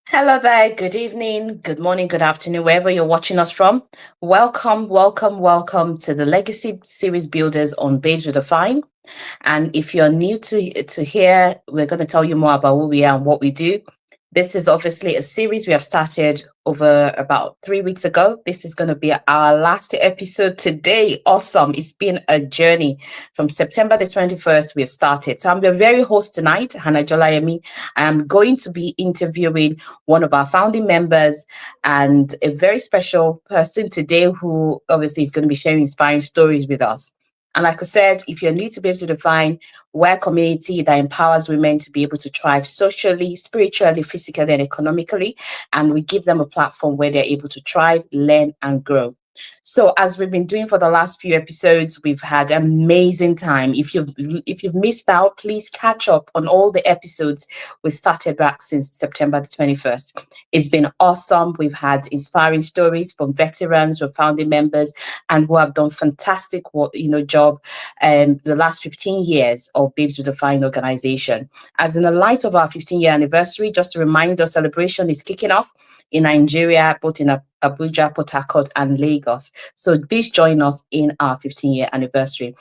Hello there. Good evening, good morning, good afternoon, wherever you're watching us from. Welcome, welcome, welcome to the Legacy Series Builders on Babes with a Fine. And if you're new to here, we're going to tell you more about who we are and what we do. This is obviously a series we have started over about 3 weeks ago. This is going to be our last episode today. Awesome. It's been a journey from September the 21st. We have started. So I'm your very host tonight, Hannah Jolayemi. I'm going to be interviewing one of our founding members and a very special person today who obviously is going to be sharing inspiring stories with us. And like I said, if you're new to be able to define, we're a community that empowers women to be able to thrive socially, spiritually, physically, and economically. And we give them a platform where they're able to thrive, learn, and grow. So as we've been doing for the last few episodes, we've had amazing time. If you've missed out, please catch up on all the episodes we started back since September the 21st. It's been awesome. We've had inspiring stories from veterans, from founding members, and who have done fantastic work, job the last 15 years of Babes with a Fine organization. As in the light of our 15-year anniversary, just a reminder, celebration is kicking off in Nigeria, both in Abuja, Port Harcourt, and Lagos. So please join us in our 15-year anniversary.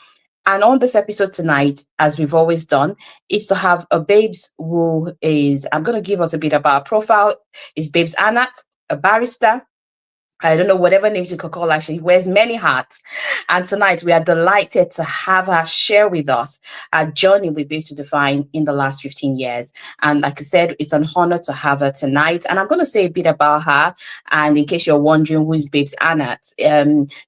And on this episode tonight, as we've always done, is to have a babes who is, I'm going to give us a bit about her profile, is babes Anat, a barrister. I don't know, whatever names you could call her. She wears many hats. And tonight we are delighted to have her share with us our journey with Babes to Define in the last 15 years. And like I said, it's an honor to have her tonight. And I'm going to say a bit about her. And in case you're wondering who is Babes Anat,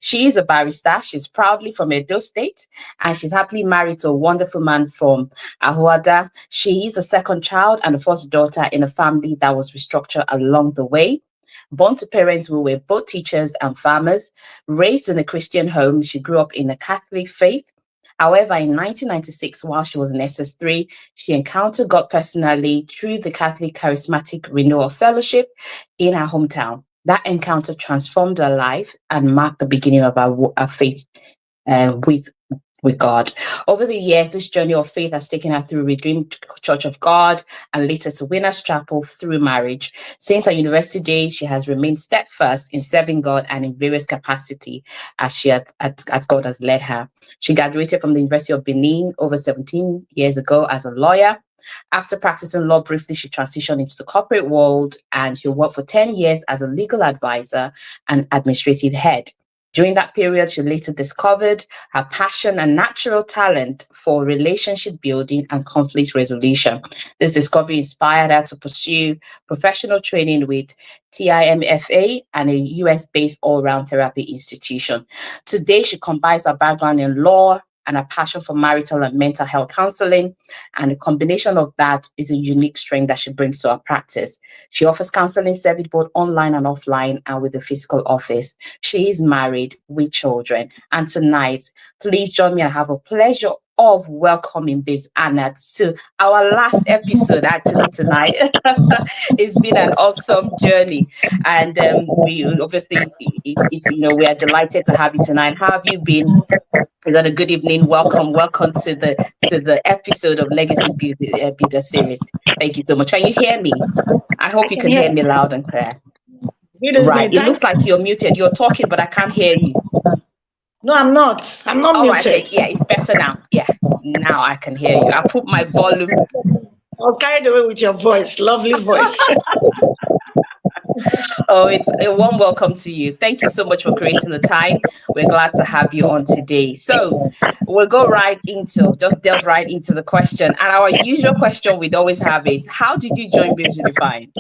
she is a barrister. She's proudly from Edo State. And she's happily married to a wonderful man from Ahuada. She is a second child and a first daughter in a family that was restructured along the way. Born to parents who were both teachers and farmers, raised in a Christian home, she grew up in a Catholic faith. However, in 1996, while she was in SS3, she encountered God personally through the Catholic Charismatic Renewal Fellowship in her hometown. That encounter transformed her life and marked the beginning of her faith with God. Over the years, this journey of faith has taken her through Redeemed Church of God and later to Winners Chapel through marriage. Since her university days, she has remained steadfast in serving God and in various capacity as God has led her. She graduated from the University of Benin over 17 years ago as a lawyer. After practicing law briefly, she transitioned into the corporate world and she worked for 10 years as a legal advisor and administrative head. During that period, she later discovered her passion and natural talent for relationship building and conflict resolution. This discovery inspired her to pursue professional training with TIMFA and a US-based all-round therapy institution. Today, she combines her background in law and a passion for marital and mental health counseling. And a combination of that is a unique strength that she brings to her practice. She offers counseling service both online and offline and with a physical office. She is married with children. And tonight, please join me. I have a pleasure of welcoming Babes Anat to our last episode actually tonight. It's been an awesome journey. And we obviously, we are delighted to have you tonight. How have you been? We got a good evening. Welcome to the episode of Legacy Builder series. Thank you so much. Can you hear me? I hope you can hear me loud and clear. Good Right. evening. It looks like you're muted. You're talking, but I can't hear you. No, I'm not. I'm not All right. Okay. muted. Yeah, it's better now. Yeah. Now I can hear you. I put my volume. I was carried away with your voice. Lovely voice. Oh, it's a warm welcome to you. Thank you so much for creating the time. We're glad to have you on today. So we'll just delve right into the question. And our usual question we'd always have is, how did you join Babes Define?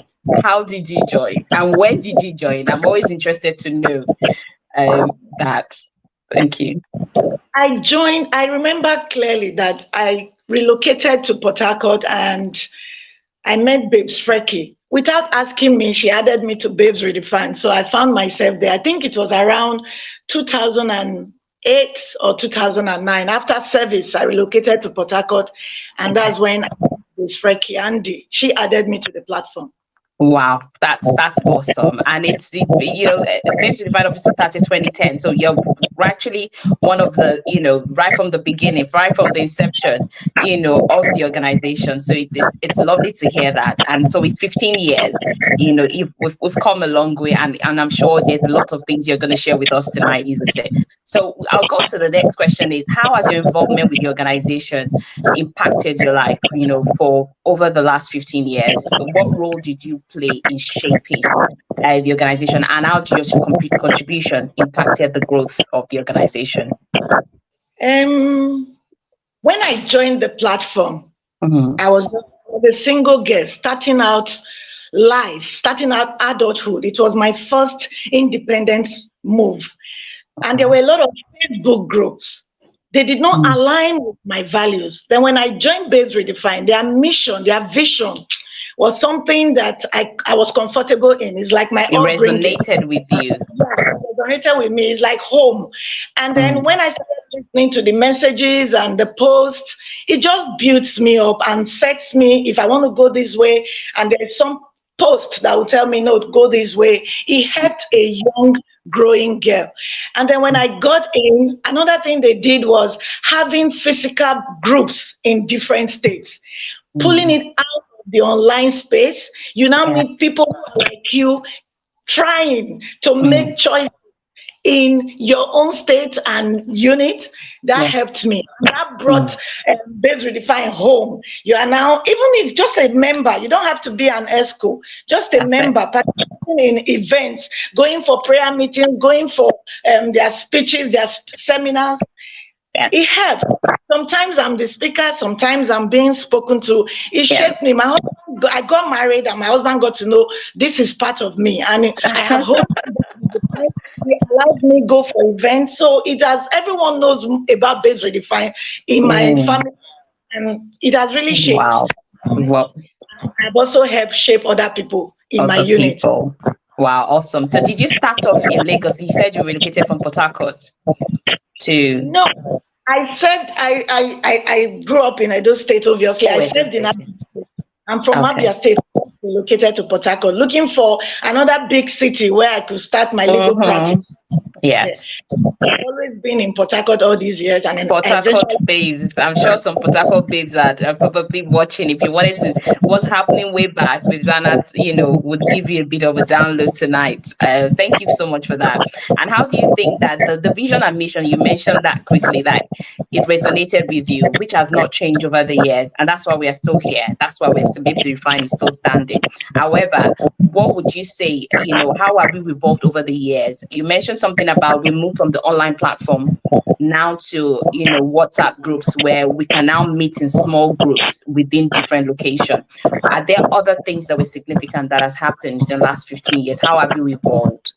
How did you join? And when did you join? I'm always interested to know that. Thank you. I remember clearly that I relocated to Port Harcourt and I met Babes Frecky. Without asking me, she added me to Babes Redefined. So I found myself there. I think it was around 2008 or 2009. After service, I relocated to Port Harcourt, and that's when Babes Frecky, Andy, she added me to the platform. Wow, that's awesome, and it's Babes Unified obviously started 2010, so you're actually one of the right from the beginning, right from the inception, of the organization. So it's lovely to hear that, and so it's 15 years. If we've come a long way, and I'm sure there's a lot of things you're going to share with us tonight, isn't it? So I'll go to the next question: is how has your involvement with the organization impacted your life, for over the last 15 years? What role did you play in shaping the organization, and how did your contribution impacted the growth of the organization? Um, when I joined the platform, Mm-hmm. I was a single girl starting out life, starting out adulthood. It was my first independent move. And there were a lot of Facebook groups. They did not Mm. align with my values. Then when I joined Babes Redefined, their mission, their vision was something that I was comfortable in. It's like my It upbringing. resonated with you. Yeah, it resonated with me. It's like home. And then Mm. when I started listening to the messages and the posts, it just builds me up and sets me if I want to go this way. And there's some post that will tell me, no, go this way. It helped a young, growing girl. And then when I got in, another thing they did was having physical groups in different states, pulling Mm. it out of the online space. You now meet Yes. people who are like you, trying to Mm. make choice in your own state and unit. That Yes. helped me. That brought Mm. Babes Redefined home. You are now, even if just a member, you don't have to be an ESCO, just a That's it. member participating in events, going for prayer meetings, going for their speeches, their seminars. It Yes. helps. Sometimes I'm the speaker, sometimes I'm being spoken to. It Yeah. shaped me. My husband, I got married, and my husband got to know this is part of me. And I have hosted Redefined. He allows me go for events. So it has, everyone knows about Base Redefined in my Mm. family, and it has really shaped. Wow. Well, I've also helped shape other people in my other unit. people. Wow, awesome. So did you start off in Lagos? You said you relocated from Port Harcourt to No, I said I grew up in Edo State, obviously. I Edo served in State. Abia State. I'm from Okay. Abia State, relocated to Port Harcourt, looking for another big city where I could start my legal practice. Mm-hmm. Yeah. Yes. I've always been in Port Harcourt all these years, and then Port Harcourt eventually, babes. I'm sure some Port Harcourt babes are probably watching. If you wanted to, what's happening way back with Anat, would give you a bit of a download tonight. Thank you so much for that. And how do you think that the vision and mission, you mentioned that quickly, that it resonated with you, which has not changed over the years. And that's why we are still here. That's why we're still, Babes Refined is still standing. However, what would you say, how have we evolved over the years? You mentioned something about we moved from the online platform now to WhatsApp groups where we can now meet in small groups within different locations. Are there other things that were significant that has happened in the last 15 years? How have you evolved?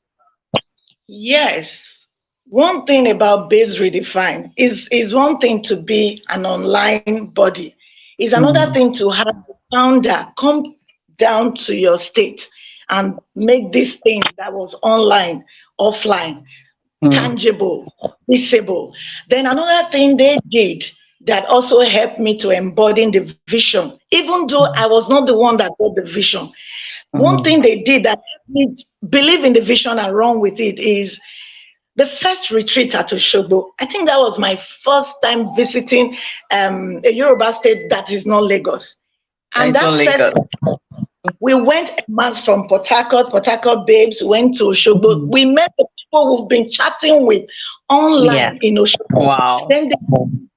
yes. One thing about Babes Redefined is one thing to be an online body. Is another Mm, thing to have the founder come down to your state and make this thing that was online, offline, mm, tangible, visible. Then another thing they did that also helped me to embody the vision, even though I was not the one that got the vision. One thing mm. they did that helped me believe in the vision and run with it is the first retreat at Oshobo. I think that was my first time visiting a Yoruba state that is not Lagos. And It's that on first, Lagos. we went a month from Port Harcourt babes, went to Oshobo. Mm. We met the people we've been chatting with online Yes. in Oshobo. Wow. Then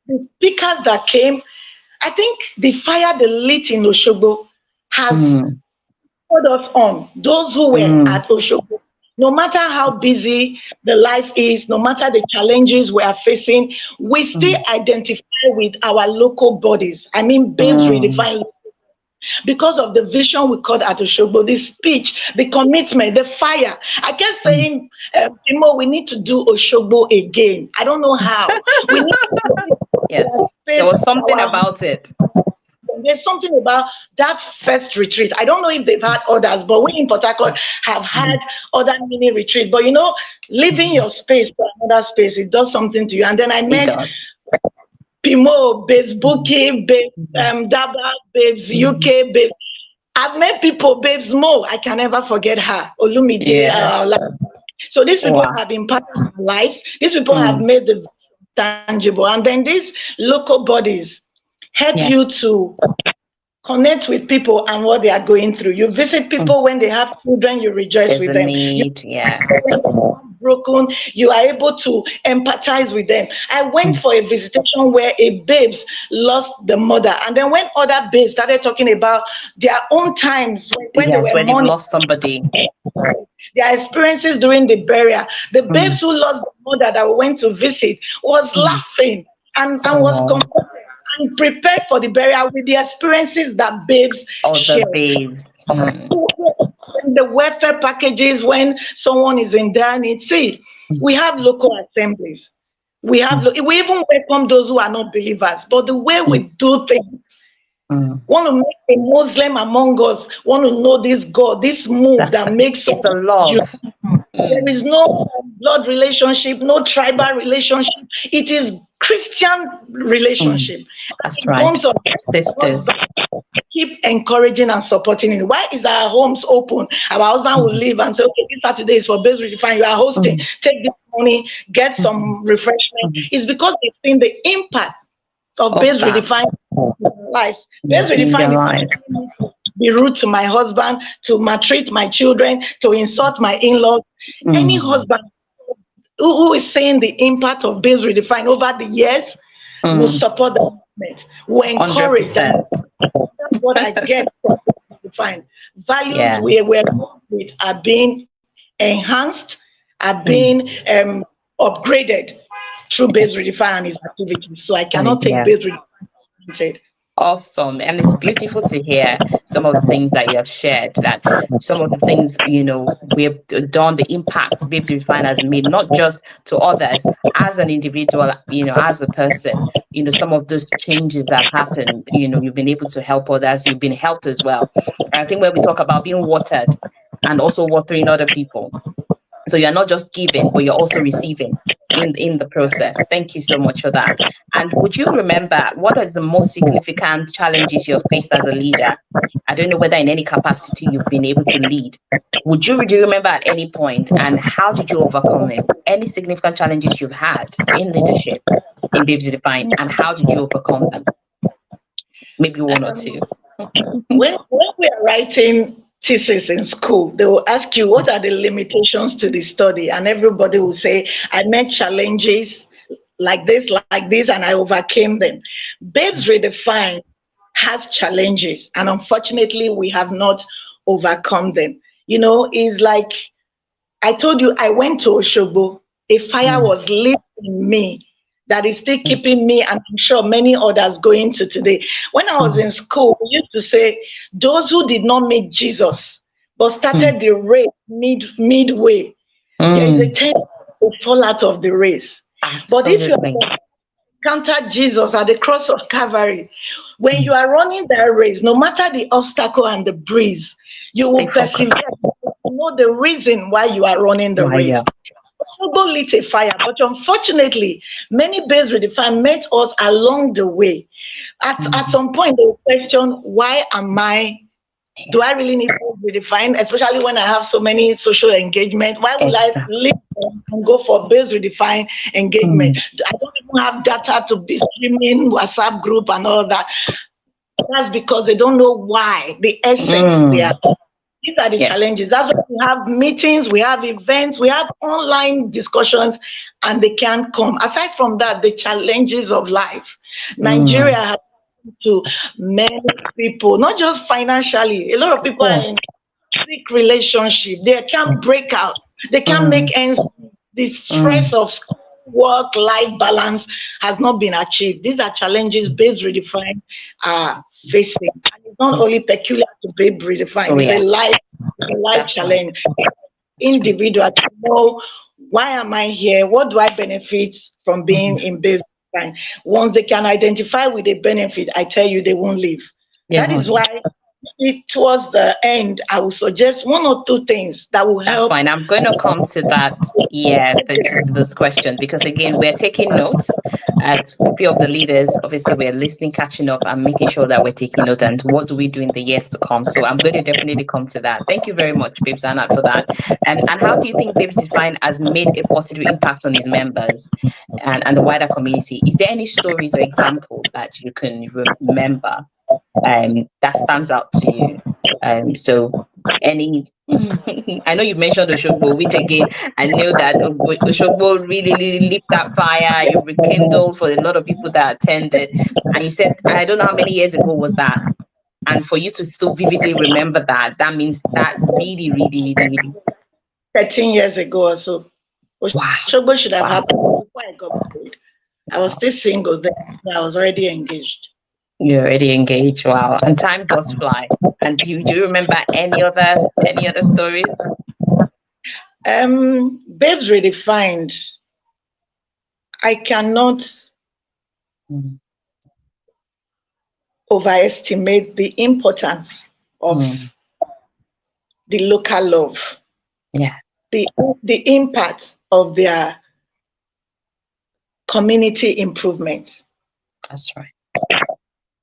the speakers that came, I think the fire they lit in Oshobo has Mm, put us on. Those who were mm, at Oshobo, no matter how busy the life is, no matter the challenges we are facing, we still mm, identify with our local bodies. I mean, Babes mm, Redefine, because of the vision we called at Oshobo, the speech, the commitment, the fire. I kept mm. saying, Timo, we need to do Oshobo again. I don't know how. We need to our Yes. There space, was something our about it. there's something about that first retreat. I don't know if they've had others, but we in Port Harcourt have had Mm, other mini retreat. But leaving mm. your space for another space, it does something to you. And then I It met does. Pimo, Babes Mm, Bookie, Babes mm, Daba, Babes mm. UK, Babes. I've met people, babes Mo, I can never forget her. Olumide. Yeah. So these people Wow. have impacted our lives. These people have Mm. made the tangible. And then these local bodies help you Yes. to connect with people and what they are going through. You visit Mm. people when they have children, you rejoice There's with a them. You need. Yeah. when they are broken, you are able to empathize with them. I went Mm. for a visitation where a babes lost the mother, and then when other babes started talking about their own times when they Yes, were where they've mourning, lost somebody. their experiences during the burial, the Mm. babes who lost the mother that we went to visit was Mm. laughing and was Oh, comforted and prepared for the burial with the experiences that babes oh, the shared. babes. Mm. The welfare packages when someone is in dire need. See, Mm. we have local assemblies. Mm. We even welcome those who are not believers. But the way we Mm. do things, Mm. want to make a Muslim among us, want to know this God, this move That's that right. makes It's us. the love. There Mm. is no blood relationship, no tribal relationship. It is Christian Mm. relationship. That's It right. bonds us. Sisters. Keep encouraging and supporting it. Why is our homes open? Our husband will Mm. leave and say, okay, this Saturday is for Base Redefine. You are hosting. Mm. Take this money, get Mm. some refreshment. Mm. It's because they've seen the impact of Of Base that. Redefine in their lives. Yeah, Base in their Redefine is not lives. telling me to be rude to my husband, to maltreat my children, to insult my in-laws. Any Mm. husband who is seeing the impact of Base Redefine over the years will Mm. support the movement, will encourage them. 100%. That's what I get from Redefine. Values Yeah. we were with are being enhanced, are Mm. being upgraded through Base Redefine and its activities. So I And cannot take yeah. Base Redefine for granted. Awesome. And it's beautiful to hear some of the things that you have shared, that some of the things, we've done, the impact Babes Refine has made, not just to others, as an individual, as a person, some of those changes that have happened, you've been able to help others, you've been helped as well. I think when we talk about being watered and also watering other people, so you're not just giving, but you're also receiving in the process. Thank you so much for that. And would you remember what is the most significant challenges you've faced as a leader? I don't know whether in any capacity you've been able to lead. Do you remember at any point, and how did you overcome them? Any significant challenges you've had in leadership in Babes Define, and how did you overcome them? Maybe one or Um, two. when we are writing thesis in school, they will ask you what are the limitations to the study, and everybody will say, I met challenges like this, and I overcame them. Babes Redefine has challenges, and unfortunately, we have not overcome them. It's like I told you, I went to Oshobo. A fire Mm, was lit in me that is still mm, keeping me, and I'm sure many others going to today. When I was mm, in school, we used to say, those who did not meet Jesus but mm, started the race midway, there is a mm. chance to fall out of the race. But if you Absolutely. encounter Jesus at the cross of Calvary, when you Mm. are running that race, no matter the obstacle and the breeze, you Stay will persevere. focused. You know the reason why you are running the Why, race. yeah. Struggle lit a fire, but unfortunately, many Base Redefine met us along the way. At Mm. some point, they will question, why am I? Do I really need to redefine, especially when I have so many social engagement? Why will I Exactly. leave and go for Base Redefine engagement? Mm. I don't even have data to be streaming WhatsApp group and all that. That's because they don't know why, the essence they are. Mm. These are the Yeah. challenges. That's why we have meetings, we have events, we have online discussions, and they can't come. Aside from that, the challenges of life. Mm. Nigeria has to Yes. many people, not just financially. A lot of Of people are in course. toxic relationship. They can't break out. They can't Mm. make ends meet. The stress Mm. of school, work life balance has not been achieved. These are challenges Babes Redefined are facing. And it's not only peculiar to Babe Oh, Redefined, yes. it's a life That's right. challenge. That's right. Individual to know, why am I here? What do I benefit from being Mm. in Babes Redefined? Once they can identify with the benefit, I tell you they won't leave. Yeah. That is why towards the end, I will suggest one or two things that will That's help. fine. I'm going to come to that. Yeah, to those questions, because again, we're taking notes. As a few of the leaders, obviously, we're listening, catching up, and making sure that we're taking note. And what do we do in the years to come? So I'm going to definitely come to that. Thank you very much, Babes Anat, for that. And how do you think Babes Define has made a positive impact on his members and the wider community? Is there any stories or example that you can remember that stands out to you? So any I know you mentioned Oshogbo, which again I know that Oshogbo really lit that fire. It rekindled for a lot of people that attended, and you said I don't know how many years ago was that, and for you to still vividly remember that means that really 13 years ago or so. wow. Oshogbo should have happened before I got married. I was still single then. I was already engaged. You're already engaged. Wow. And time does fly. And do you remember any other stories? Babes Redefined. I cannot overestimate the importance of the local love. Yeah. The impact of their community improvements. That's right.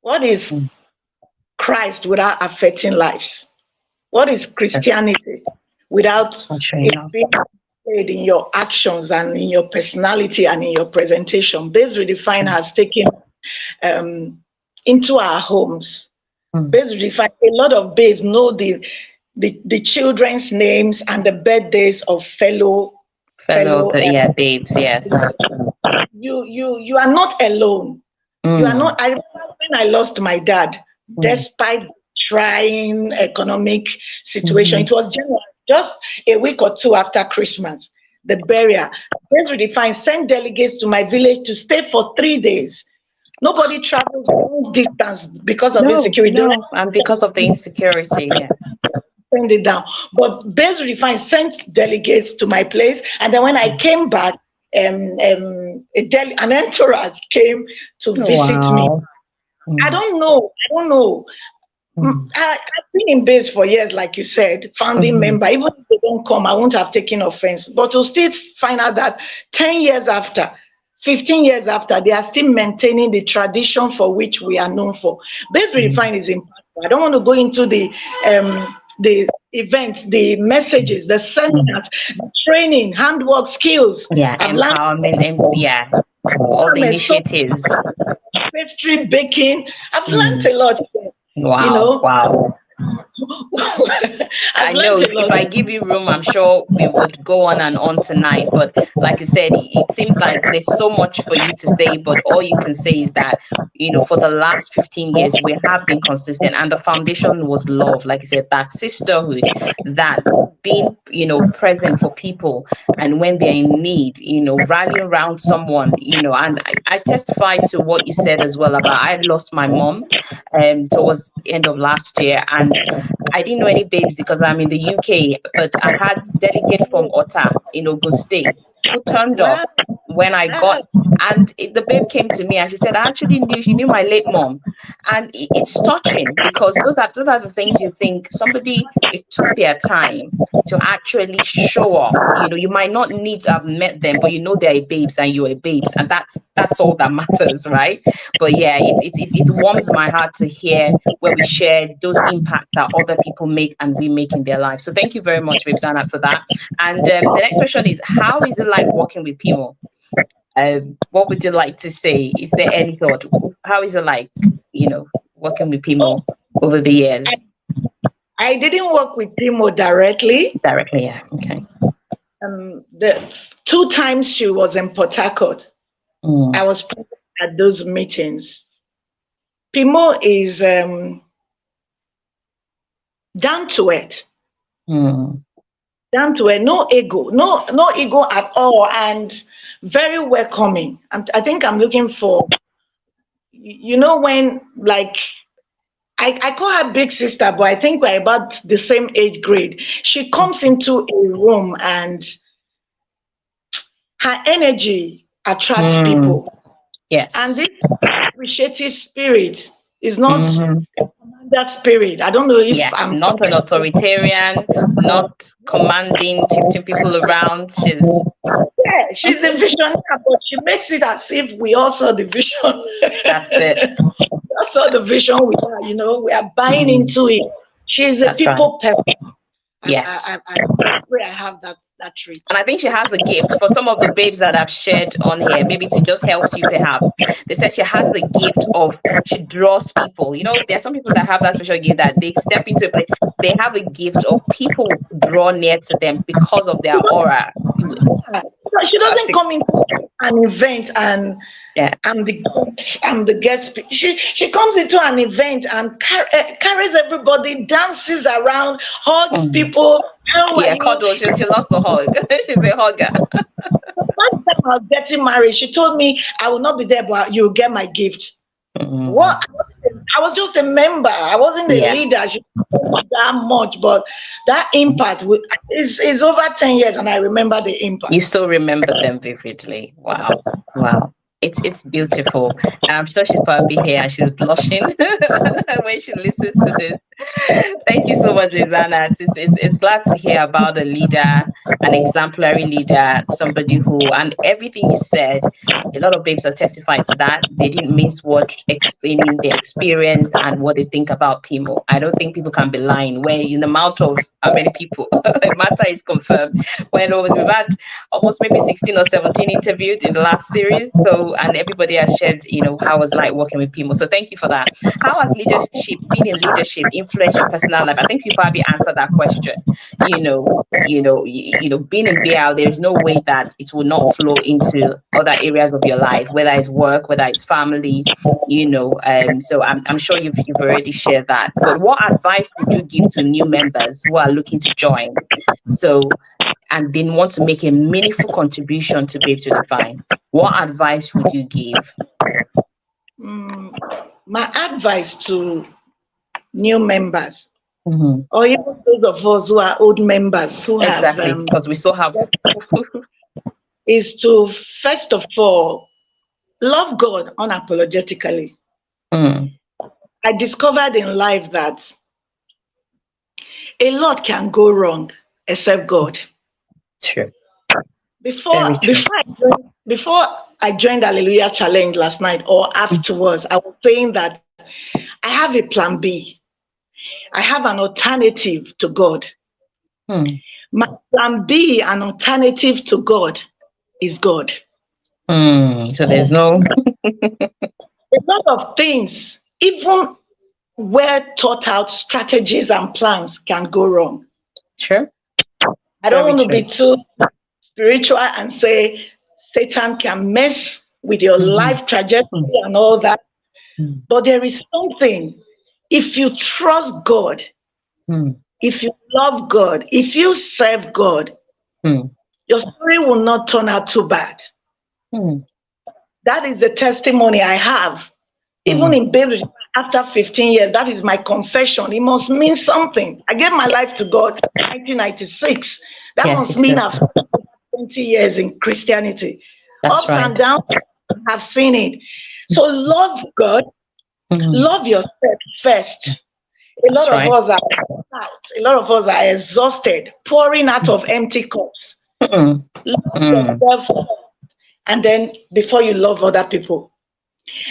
What is Christ without affecting lives? What is Christianity without it being played in your actions and in your personality and in your presentation? Babes Redefined has taken into our homes. Babes Redefined, a lot of babes know the children's names and the birthdays of fellow babes, yes. You are not alone. You are not. I remember when I lost my dad, despite trying economic situation, it was January, just a week or two after Christmas, the burial. Babes Redefined sent delegates to my village to stay for 3 days. Nobody travels long distance because of insecurity. And because of the insecurity, yeah. Send it down. But Babes Redefined sent delegates to my place, and then when I came back, an entourage came to visit me. I don't know. I've been in Babes for years, like you said, founding member. Even if they don't come, I won't have taken offense. But to still find out that 10 years after, 15 years after, they are still maintaining the tradition for which we are known for. Babes Redefined is impactful. I don't want to go into the events, the messages, the seminars, the training, handwork skills. Yeah, empowerment, all the initiatives. Pastry baking. I've learned a lot. Wow, wow. I know if I give you room, I'm sure we would go on and on tonight. But like you said, it seems like there's so much for you to say, but all you can say is that, for the last 15 years, we have been consistent, and the foundation was love. Like I said, that sisterhood, that being, present for people, and when they're in need, rallying around someone, and I testify to what you said as well about I lost my mom towards the end of last year, and I didn't know any babes because I'm in the UK, but I had delegate from Ota in Ogun State who turned up when I got, and the babe came to me and she said, I actually knew my late mom. And it's touching because those are the things you think it took their time to actually show up. You might not need to have met them, but they're babes and you're a babes, and that's all that matters, right? But yeah, it warms my heart to hear where we share those impacts that other people make and we make in their lives. So thank you very much, Babes Anat, for that. And the next question is, how is it like working with Pimo? What would you like to say? Is there any thought? How is it like, working with Pimo over the years? I didn't work with Pimo directly. Directly, yeah. Okay. The 2 times she was in Port Harcourt, I was present at those meetings. Pimo is down to earth. Down to earth, no ego, no ego at all, and very welcoming. I think I'm looking for, when like I call her big sister, but I think we're about the same age grade. She comes into a room and her energy attracts people. Yes. And this appreciative spirit is not a command that spirit. I don't know if Yes, I'm not an talking. authoritarian, not commanding 15 people around. She's Yeah, she's the visionary, but she makes it as if we all saw the vision. that's it. That's all the vision we are, we are buying Mhm. into it. She's a That's right. people person. Yes. I pray I have that trait. And I think she has a gift for some of the babes that I've shared on here. Maybe it just helps you, perhaps. They said she has the gift of, she draws people. You know, there are some people that have that special gift that they step into a place, they have a gift of people draw near to them because of their aura. She doesn't come into an event and Yeah. I'm the guest. She comes into an event and carries everybody, dances around, hugs Mm. people. How are Yeah, you? cuddle. She loves to hug. She's a hugger. Last time I was getting married, she told me I will not be there, but you'll get my gift. Mm. What? I was just a member. I wasn't a leader. Yes. She didn't do that much, but that impact is over 10 years, and I remember the impact. You still remember them vividly. Wow. Wow. It's beautiful. And I'm sure she'll probably be here and she's blushing when she listens to this. Thank you so much, Anat. It's glad to hear about a leader, an exemplary leader, somebody who, and everything you said, a lot of babes have testified to that. They didn't miss what explaining their experience and what they think about people. I don't think people can be lying. When in the mouth of how many people, the matter is confirmed. When always we've had almost maybe 16 or 17 interviewed in the last series. So, and everybody has shared, how it was like working with people. So thank you for that. How has leadership, being in leadership, influenced your personal life? I think you probably answered that question. Being in BL, there's no way that it will not flow into other areas of your life, whether it's work, whether it's family, so I'm sure you've already shared that. But what advice would you give to new members who are looking to join? So, and they want to make a meaningful contribution to Babes to Define. What advice would you give? My advice to new members, Mm-hmm. or even those of us who are old members who have, Exactly, because we still have. is to first of all love God unapologetically. Mm, I discovered in life that a lot can go wrong except God. true. Before Very true. before I joined, before I joined Hallelujah Challenge last night or afterwards, I was saying that I have a plan B. I have an alternative to God. Mm. My plan B, an alternative to God, is God. So there's no. A lot of things, even well thought out strategies and plans, can go wrong. True. I don't Very want to be true. too spiritual and say Satan can mess with your life trajectory and all that. Mm. But there is something, if you trust God, Mm. if you love God, if you serve God, Mm. your story will not turn out too bad. Mm. That is the testimony I have. Even Mm. in baby, after 15 years, that is my confession. It must mean something. I gave my life to Yes. God in 1996. That Yes, must it mean is. I've spent 20 years in Christianity. That's Ups right. and downs, I've seen it. So love God, love yourself first. A lot That's of right. us are out. A lot of us are exhausted, pouring out of empty cups. Mm. Love Mm. yourself, and then before you love other people.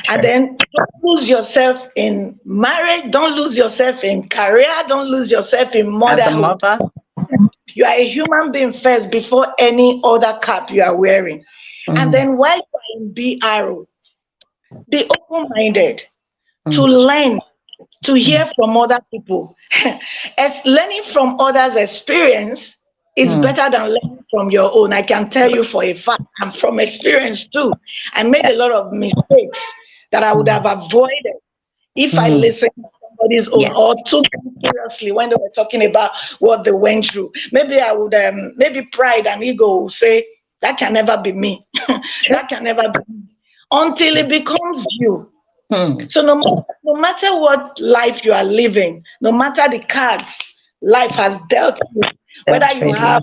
And True. then don't lose yourself in marriage, don't lose yourself in career, don't lose yourself in As a motherhood. mother. You are a human being first before any other cap you are wearing. And Mm. then while you are in BRO, be open minded to Mm. learn, to Mm. hear from other people. As learning from others' experience is Mm. better than learning from your own. I can tell you for a fact, and from experience too. I made a Yes. lot of mistakes that I would have Mm. avoided if I Mm. listened to somebody's own Yes. or took them seriously when they were talking about what they went through. Maybe I would, maybe pride and ego will say, that can never be me. True. That can never be me. Until it becomes you. Mm. So no matter what life you are living, no matter the cards life has Yes. dealt you, whether That's you really. have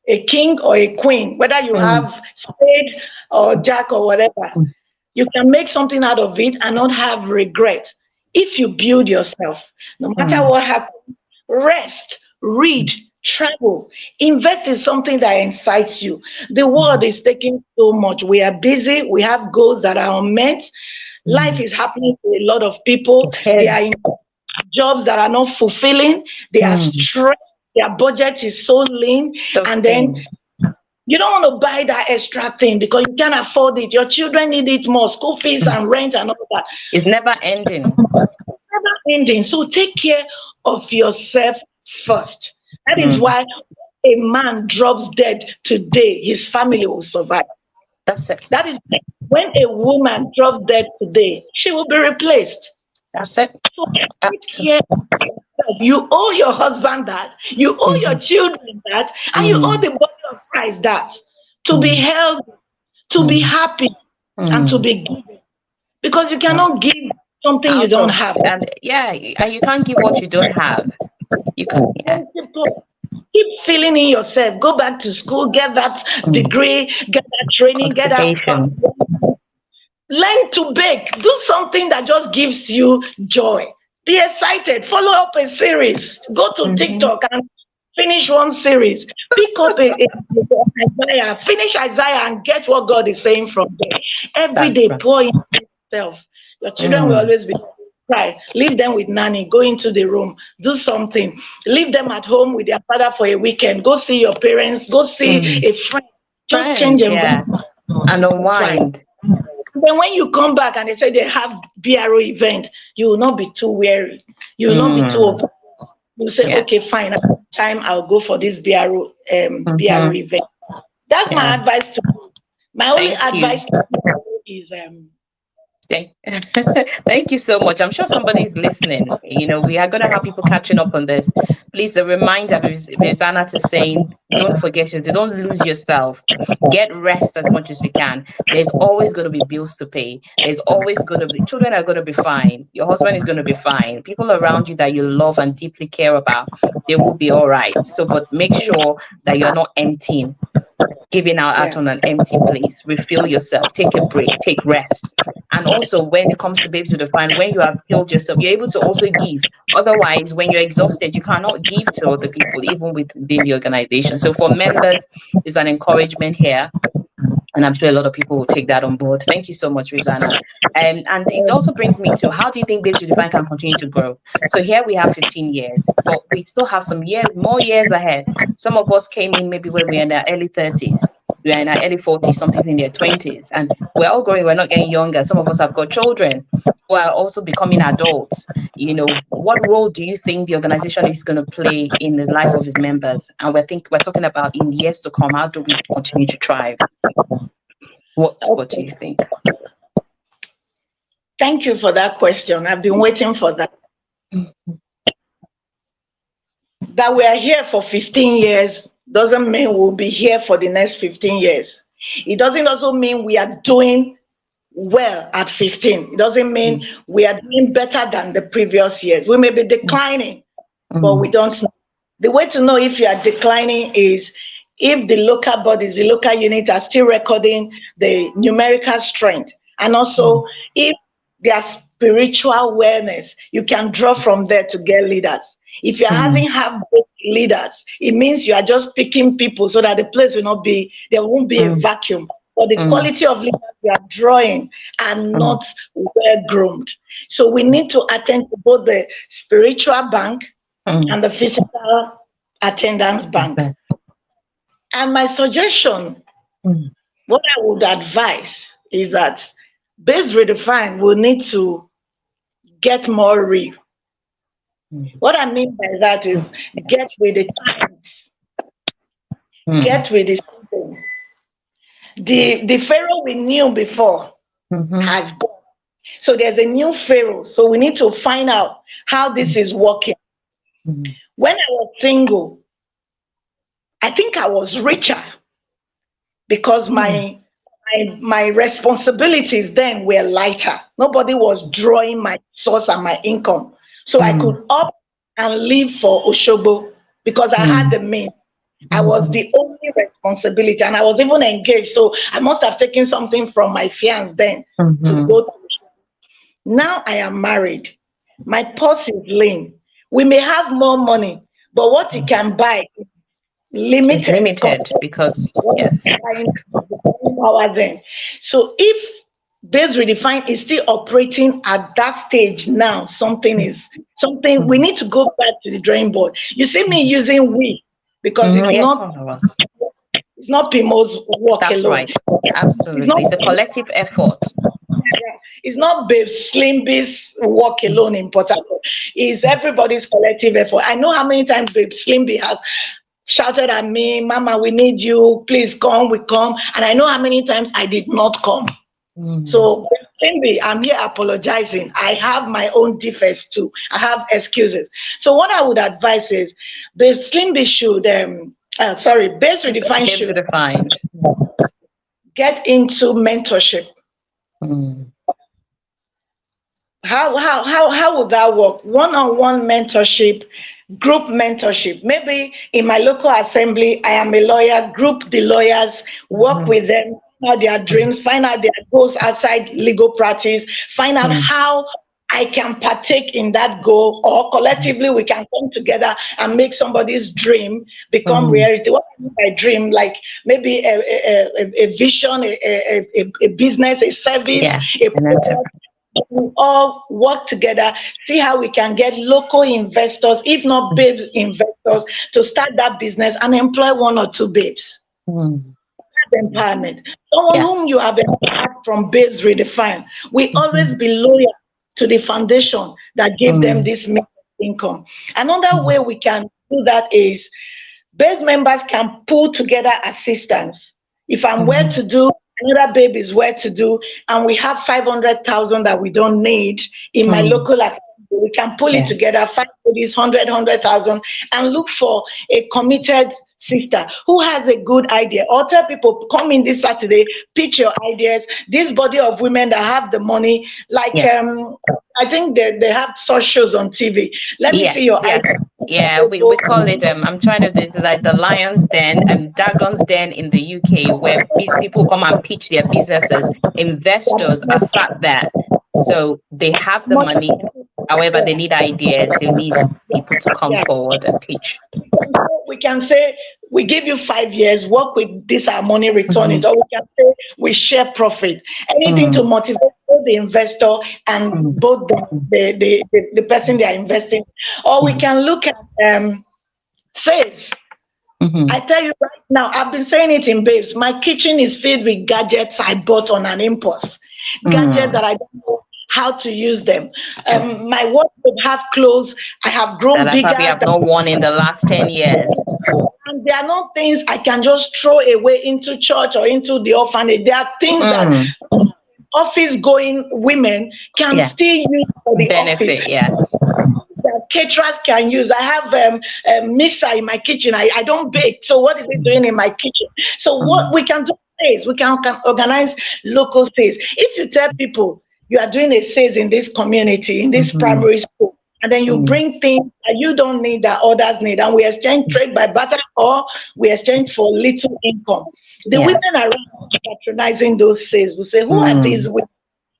a king or a queen, whether you Mm. have spade or jack or whatever, Mm. you can make something out of it and not have regret. If you build yourself, no matter what happens, rest, read, travel, invest in something that excites you. The world is taking so much. We are busy, we have goals that are unmet. Life is happening to a lot of people. They are in Yes. jobs that are not fulfilling, they are stressed, their budget is so lean, So and then thing. you don't want to buy that extra thing because you can't afford it. Your children need it more, school fees and rent and all that. It's never ending. Never ending. So take care of yourself first. That is Mm. why a man drops dead today, his family will survive. That's it. That is when a woman drops dead today, she will be replaced. That's it. So take Absolutely. care of yourself. You owe your husband that, you owe your children that, and you owe the body of Christ that, to be healthy, to be happy, and to be giving. Because you cannot give something you Out don't of, have. and yeah, and you can't give what you don't have. You can, yeah. Keep filling in yourself. Go back to school, get that degree, get that training, get that. Qualification. Learn to bake. Do something that just gives you joy. Be excited. Follow up a series. Go to TikTok and finish one series. Pick up Isaiah. Finish Isaiah and get what God is saying from there. Every That's day, right. pour into yourself. Your children will always be cry. Leave them with nanny. Go into the room. Do something. Leave them at home with their father for a weekend. Go see your parents. Go see a friend. Just change Friends, yeah. environment. And That's right. unwind. Then when you come back and they say they have BRO event, you will not be too weary. You will not be too over. You say, Yeah. okay, fine. At the time I'll go for this BRO event. That's my Yeah. advice to you. My only Thank you. advice to you is Thank, thank you so much. I'm sure somebody's listening. You know, we are going to have people catching up on this. Please, a reminder, Ms. Anat is saying, don't forget it. Don't lose yourself. Get rest as much as you can. There's always going to be bills to pay. There's always going to be, children are going to be fine. Your husband is going to be fine. People around you that you love and deeply care about, they will be all right. So, but make sure that you're not emptying, giving out yeah. on an empty place. Refill yourself, take a break, take rest. And also, when it comes to Babes with a Fine, when you have filled yourself, you're able to also give. Otherwise, when you're exhausted, you cannot give to other people, even within the organization. So, for members, there's an encouragement here. And I'm sure a lot of people will take that on board. Thank you so much, Rosanna. And it also brings me to, how do you think Babes with Divine can continue to grow? So here we have 15 years, but we still have some years, more years ahead. Some of us came in maybe when we were in our early 30s. We are in our early 40s, some people in their 20s. And we're all growing, we're not getting younger. Some of us have got children who are also becoming adults. You know, what role do you think the organization is going to play in the life of its members? And we're talking about in years to come, how do we continue to thrive? What do Okay. you think? Thank you for that question. I've been waiting for that. That we are here for 15 years doesn't mean we'll be here for the next 15 years. It doesn't also mean we are doing well at 15. It doesn't mean we are doing better than the previous years. We may be declining, but we don't know. The way to know if you are declining is if the local bodies, the local units are still recording the numerical strength. And also if their spiritual awareness, you can draw from there to get leaders. If you're having half-baked leaders, it means you are just picking people so that the place will not be, there won't be a vacuum. But the quality of leaders you are drawing are not well groomed. So we need to attend to both the spiritual bank and the physical attendance bank. And my suggestion, what I would advise is that Base Redefined will need to get more real. What I mean by that is get with the times, get with the season. The Pharaoh we knew before has gone. So there's a new Pharaoh. So we need to find out how this is working. When I was single, I think I was richer because my responsibilities then were lighter. Nobody was drawing my source and my income. So I could up and leave for Oshobo because I had the means. I was the only responsibility and I was even engaged. So I must have taken something from my fiance then to go to Oshobo. Now I am married. My purse is lean. We may have more money, but what it can buy is It's limited compared limited to because, what yes. is buying the buying power then. So if Babes Redefined is still operating at that stage now, something we need to go back to the drawing board. You see me using we because Yes, all of us. it's not Pimo's work That's alone. right. It's not Absolutely. It's a collective effort. it's not Babe Slimby's work alone in Port Harcourt. It's everybody's collective effort. I know how many times Babe Slimby has shouted at me, Mama, we need you, please come, we come. And I know how many times I did not come. So, Cindy, I'm here apologizing. I have my own defects too. I have excuses. So, what I would advise is the Slimby should, Base Redefined Babes should Redefined. get into mentorship. Mm. How would that work? One-on-one mentorship, group mentorship. Maybe in my local assembly, I am a lawyer, group the lawyers, work with them, find out their dreams, find out their goals outside legal practice, find out how I can partake in that goal, or collectively we can come together and make somebody's dream become reality. What I mean by dream, like maybe a vision, a business, a service, Yeah. a An product. We all work together, see how we can get local investors, if not babes investors, to start that business and employ one or two babes. Mm. That's empowerment. Someone whom Yes. you have empowered from Babes Redefined. We always be loyal to the foundation that gave them this income. Another way we can do that is base members can pull together assistance. If I'm well to do, another babe is well to do, and we have 500,000 that we don't need in my local assembly, we can pull it Yeah. together, five ladies, 100,000, and look for a committed sister who has a good idea. Or tell people, come in this Saturday, pitch your ideas. This body of women that have the money, like Yes. I think they have such shows on TV. Let me see Yes. your Yes. idea. Yeah, we call it I'm trying to it's like the Lion's Den and Dragon's Den in the UK, where people come and pitch their businesses. Investors are sat there, so they have the money. However, they need ideas. They need people to come Yeah. forward and pitch. We can say we give you 5 years, work with this our money, return it, or we can say we share profit. Anything to motivate both the investor and both the person they are investing. Or we can look at sales. I tell you right now, I've been saying it in babes. My kitchen is filled with gadgets I bought on an impulse. Gadgets that I don't know how to use them. My wardrobe have clothes. I have grown That I probably bigger. have not worn in the last 10 years. And they are not things I can just throw away into church or into the orphanage. There are things that office going women can still use for the office. Benefit, yes. That caterers can use. I have a mixer in my kitchen. I don't bake. So what is it doing in my kitchen? So what we can do is we can organize local sales. If you tell people you are doing a sales in this community, in this primary school, and then you bring things that you don't need that others need, and we exchange trade by barter, or we exchange for little income. The women around patronizing those sales will say, who are these women?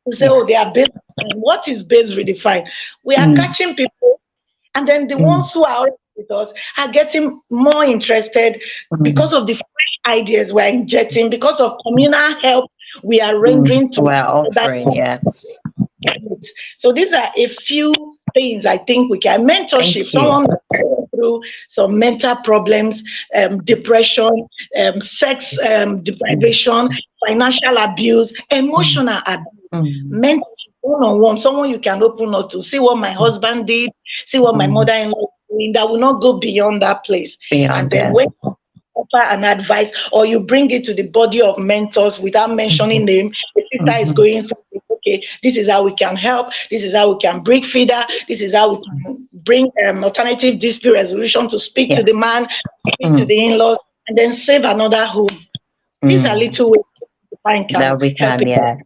We say, oh, they are babes. What is babes redefined? We are catching people, and then the ones who are already with us are getting more interested because of the fresh ideas we are injecting, because of communal help we are rendering to We're offering, yes. So these are a few things I think we can. Mentorship, Thank you. someone going through some mental problems, depression, sex deprivation, financial abuse, emotional abuse. Mentorship one-on-one, someone you can open up to, see what my husband did, see what my mother-in-law is doing, that will not go beyond that place. And then when you offer an advice, or you bring it to the body of mentors without mentioning name, the sister is going through, okay, this is how we can help, this is how we can break feeder, this is how we can bring alternative dispute resolution to speak to the man, speak to the in-laws, and then save another home. These are little ways that we can, yeah.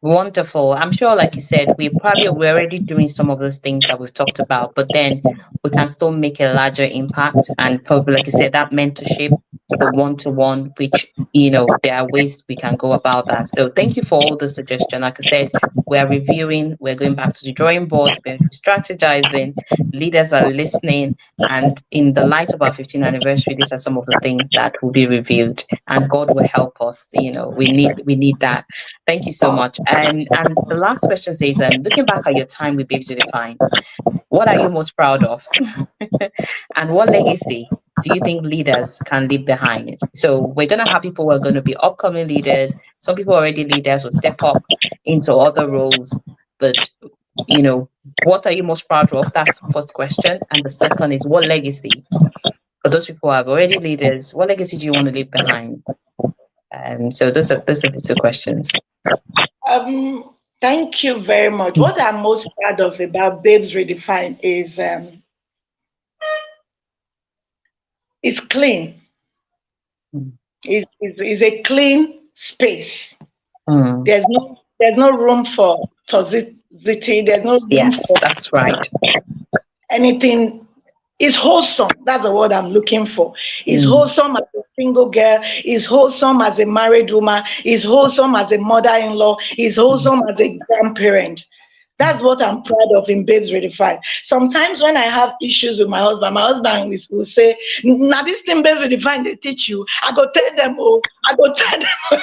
Wonderful. I'm sure, like you said, we're already doing some of those things that we've talked about, but then we can still make a larger impact. And probably, like you said, that mentorship the one-to-one, which, there are ways we can go about that. So thank you for all the suggestion. Like I said, we're reviewing, we're going back to the drawing board, we're strategizing, leaders are listening, and in the light of our 15th anniversary, these are some of the things that will be reviewed, and God will help us. We need that. Thank you so much. And the last question says, looking back at your time with Babes Redefine, what are you most proud of? And what legacy do you think leaders can leave behind? So we're going to have people who are going to be upcoming leaders. Some people already leaders will step up into other roles. But, what are you most proud of? That's the first question. And the second is, what legacy? For those people who are already leaders, what legacy do you want to leave behind? So those are the two questions. Thank you very much. What I'm most proud of about Babes Redefined is clean. Mm. Is a clean space. Mm. There's no room for toxicity. There's no room Yes, for that's right. anything. It's wholesome. That's the word I'm looking for. It's wholesome as a single girl. It's wholesome as a married woman. It's wholesome as a mother-in-law. It's wholesome as a grandparent. That's what I'm proud of in Babes Redefined. Sometimes when I have issues with my husband will say, now this thing Babes Redefined, they teach you. I go tell them, I go tell them.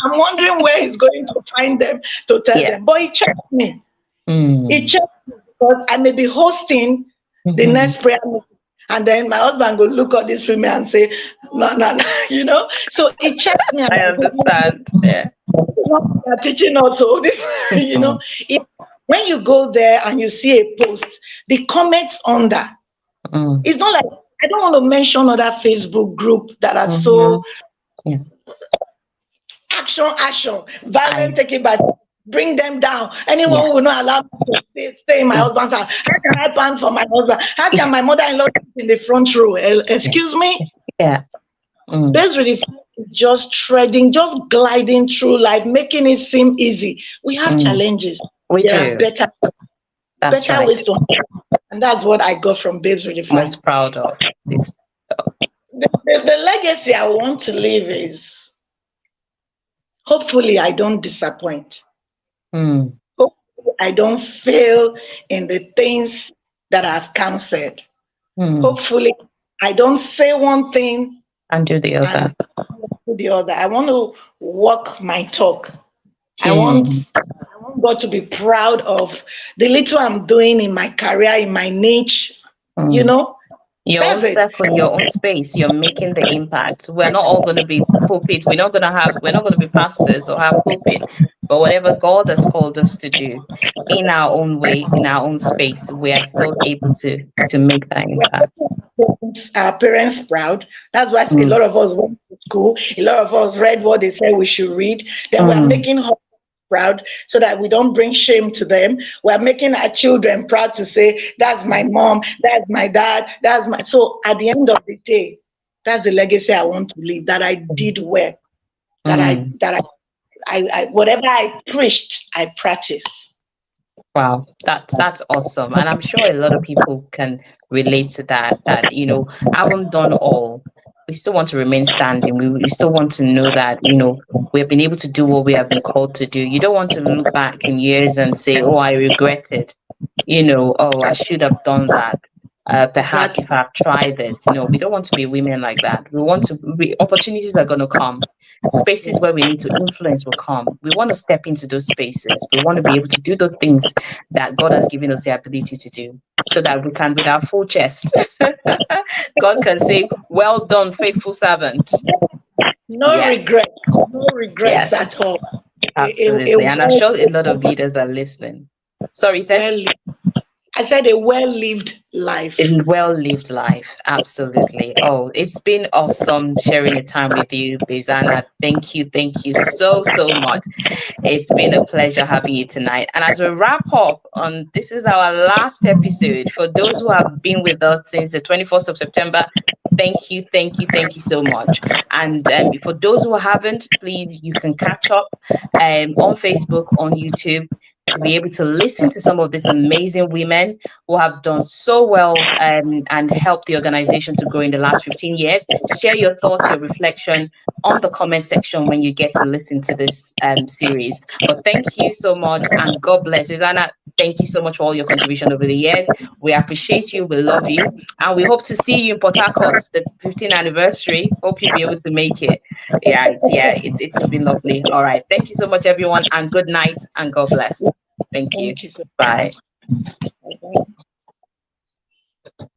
I'm wondering where he's going to find them to tell them. But he checked me. He checked me because I may be hosting the next prayer meeting. And then my husband will look at this with me and say, no. So he checks me. And I understand. Yeah. They're teaching us all this, when you go there and you see a post, the comments under, it's not like, I don't want to mention other Facebook group that are so action, violent, take it back, bring them down. Anyone who will not allow me to stay in my husband's house. How can I plan for my husband? How can my mother-in-law sit in the front row? Excuse me? Yeah. Babes Redefined is just treading, just gliding through life, making it seem easy. We have challenges. There are better ways to handle, and that's what I got from Babes Redefined. Most proud of this. The legacy I want to leave is, hopefully I don't disappoint. Hopefully I don't fail in the things that I've counseled. Hopefully I don't say one thing and do the other. I want to walk my talk. I want God to be proud of the little I'm doing in my career, in my niche. Your own circle, in your own space, you're making the impact. We're not all going to be pulpit. We're not going to be pastors or have pulpit. But whatever God has called us to do in our own way, in our own space, we are still able to make that impact. Our parents proud. That's why a lot of us went to school. A lot of us read what they said we should read. Then we're making her proud so that we don't bring shame to them. We're making our children proud to say, that's my mom, that's my dad, so at the end of the day, that's the legacy I want to leave, that I did well. That I whatever I preached, I practiced. Wow, that's awesome. And I'm sure a lot of people can relate to that, I haven't done all. We still want to remain standing. We still want to know that, we have been able to do what we have been called to do. You don't want to look back in years and say, oh, I regret it. Oh, I should have done that. Perhaps if I've tried this, we don't want to be women like that. We want to, opportunities are going to come. Spaces where we need to influence will come. We want to step into those spaces. We want to be able to do those things that God has given us the ability to do, so that we can, with our full chest, God can say, well done, faithful servant. No regrets at all. Absolutely. And I'm sure a lot of leaders are listening. Sorry, said? I said a well-lived life. A well-lived life. Absolutely. Oh, it's been awesome sharing a time with you, Anat. Thank you so much. It's been a pleasure having you tonight. And as we wrap up on, this is our last episode. For those who have been with us since the 24th of September, thank you so much. And for those who haven't, please, you can catch up on Facebook, on YouTube. to be able to listen to some of these amazing women who have done so well and helped the organization to grow in the last 15 years. Share your thoughts, your reflection on the comment section when you get to listen to this series. But thank you so much, and God bless you, Anna. Thank you so much for all your contribution over the years. We appreciate you. We love you. And we hope to see you in Port Harcourt, the 15th anniversary. Hope you'll be able to make it. It's been lovely. All right. Thank you so much, everyone, and good night and God bless. Thank you. Thank you so Bye. much.